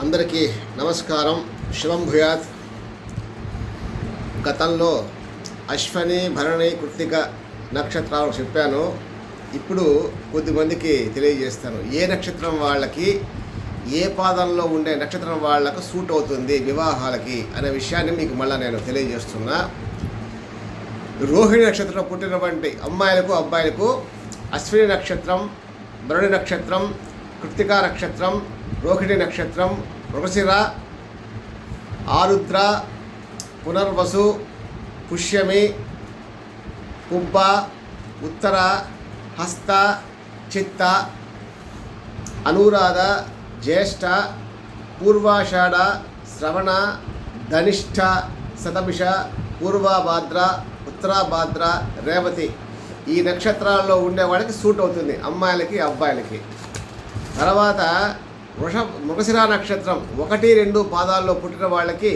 అందరికీ నమస్కారం. శుభం భూయాత్. గతంలో అశ్వని, భరణి, కృత్తిక నక్షత్రాలు చెప్పాను. ఇప్పుడు కొద్దిమందికి తెలియజేస్తాను ఏ నక్షత్రం వాళ్ళకి, ఏ పాదంలో ఉండే నక్షత్రం వాళ్లకు సూట్ అవుతుంది వివాహాలకి అనే విషయాన్ని మీకు మళ్ళీ నేను తెలియజేస్తున్నా. రోహిణి నక్షత్రం పుట్టినటువంటి అమ్మాయిలకు, అబ్బాయిలకు అశ్విని నక్షత్రం, భరణి నక్షత్రం, కృత్తికా నక్షత్రం, రోహిణి నక్షత్రం, మృగశిర, ఆరుద్ర, పునర్వసు, పుష్యమి, పుబ్బ, ఉత్తర, హస్త, చిత్త, అనురాధ, జ్యేష్ఠ, పూర్వాషాఢ, శ్రవణ, ధనిష్ఠ, శతభిష, పూర్వభాద్ర, ఉత్తరాభాద్ర, రేవతి ఈ నక్షత్రాల్లో ఉండేవాడికి సూట్ అవుతుంది, అమ్మాయిలకి, అబ్బాయిలకి. తర్వాత మృగశిర నక్షత్రం 1-2 పాదాల్లో పుట్టిన వాళ్ళకి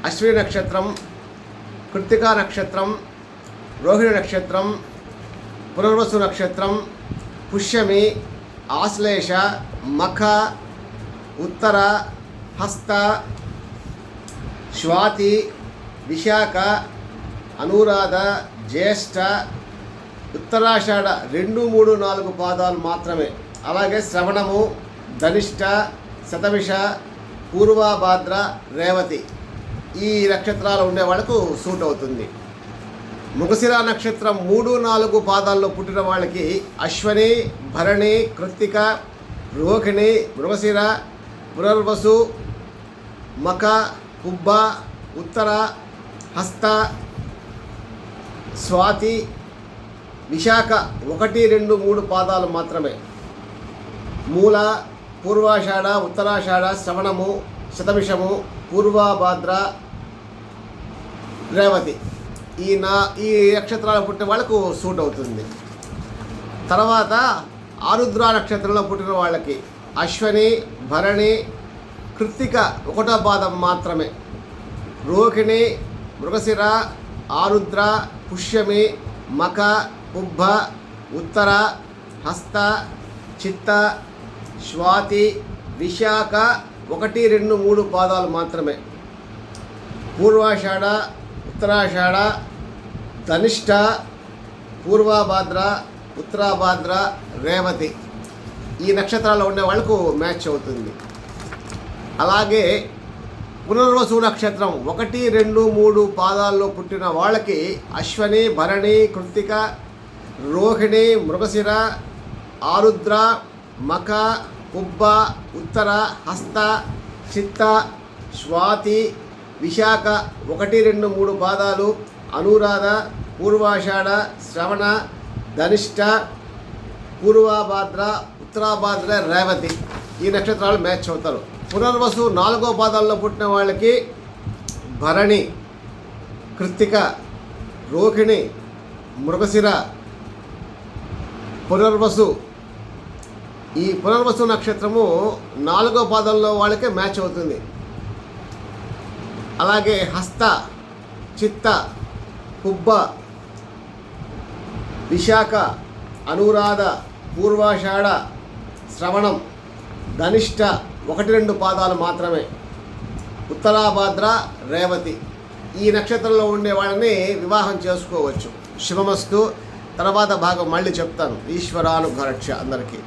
అశ్విని నక్షత్రం, కృత్తికా నక్షత్రం, రోహిణి నక్షత్రం, పునర్వసు నక్షత్రం, పుష్యమి, ఆశ్లేష, మఖ, ఉత్తర, హస్త, స్వాతి, విశాఖ, అనురాధ, జ్యేష్ఠ, ఉత్తరాషాఢ 2, 3, 4 పాదాలు మాత్రమే. అలాగే శ్రవణము, ధనిష్ట, శతభిష, పూర్వభాద్ర, రేవతి ఈ నక్షత్రాలు ఉండే వాళ్ళకు సూట్ అవుతుంది. మృగశిర నక్షత్రం 3, 4 పాదాల్లో పుట్టిన వాళ్ళకి అశ్వని, భరణి, కృత్తిక, రోహిణి, మృగశిర, పునర్వసు, మఖ, పుబ్బ, ఉత్తర, హస్త, స్వాతి, విశాఖ 1, 2, 3 పాదాలు మాత్రమే. మూల, పూర్వాషాఢ, ఉత్తరాషాఢ, శ్రవణము, శతభిషము, పూర్వభాద్ర, రేవతి ఈ నక్షత్రాలు పుట్టిన వాళ్ళకు సూట్ అవుతుంది. తర్వాత ఆరుద్ర నక్షత్రంలో పుట్టిన వాళ్ళకి అశ్వని, భరణి, కృత్తిక 1వ పాదం మాత్రమే. రోహిణి, మృగశిర, ఆరుద్ర, పుష్యమి, మఖ, పుబ్బ, ఉత్తర, హస్త, చిత్త, స్వాతి, విశాఖ 1, 2, 3 పాదాలు మాత్రమే. పూర్వాషాఢ, ఉత్తరాషాఢ, ధనిష్ట, పూర్వభాద్ర, ఉత్తరాభాద్ర, రేవతి ఈ నక్షత్రాల్లో ఉండే వాళ్ళకు మ్యాచ్ అవుతుంది. అలాగే పునర్వసు నక్షత్రం 1, 2, 3 పాదాల్లో పుట్టిన వాళ్ళకి అశ్వని, భరణి, కృత్తిక, రోహిణి, మృగశిర, ఆరుద్ర, మఖ, పుబ్బ, ఉత్తర, హస్త, చిత్త, స్వాతి, విశాఖ 1, 2, 3 పాదాలు, అనురాధ, పూర్వాషాఢ, శ్రవణ, ధనిష్ట, పూర్వభాద్ర, ఉత్తరాభాద్ర, రేవతి ఈ నక్షత్రాలు మ్యాచ్ అవుతారు. పునర్వసు 4వ పాదాల్లో పుట్టిన వాళ్ళకి భరణి, కృత్తిక, రోహిణి, మృగశిర, పునర్వసు ఈ పునర్వసు నక్షత్రము 4వ పాదంలో వాళ్ళకే మ్యాచ్ అవుతుంది. అలాగే హస్త, చిత్త, పుబ్బ, విశాఖ, అనురాధ, పూర్వాషాఢ, శ్రవణం, ధనిష్ట 1, 2 పాదాలు మాత్రమే. ఉత్తరాభాద్ర, రేవతి ఈ నక్షత్రంలో ఉండే వాళ్ళని వివాహం చేసుకోవచ్చు. శుభమస్తు. తర్వాత భాగం మళ్ళీ చెప్తాను. ఈశ్వరానుగ్రహ అందరికీ.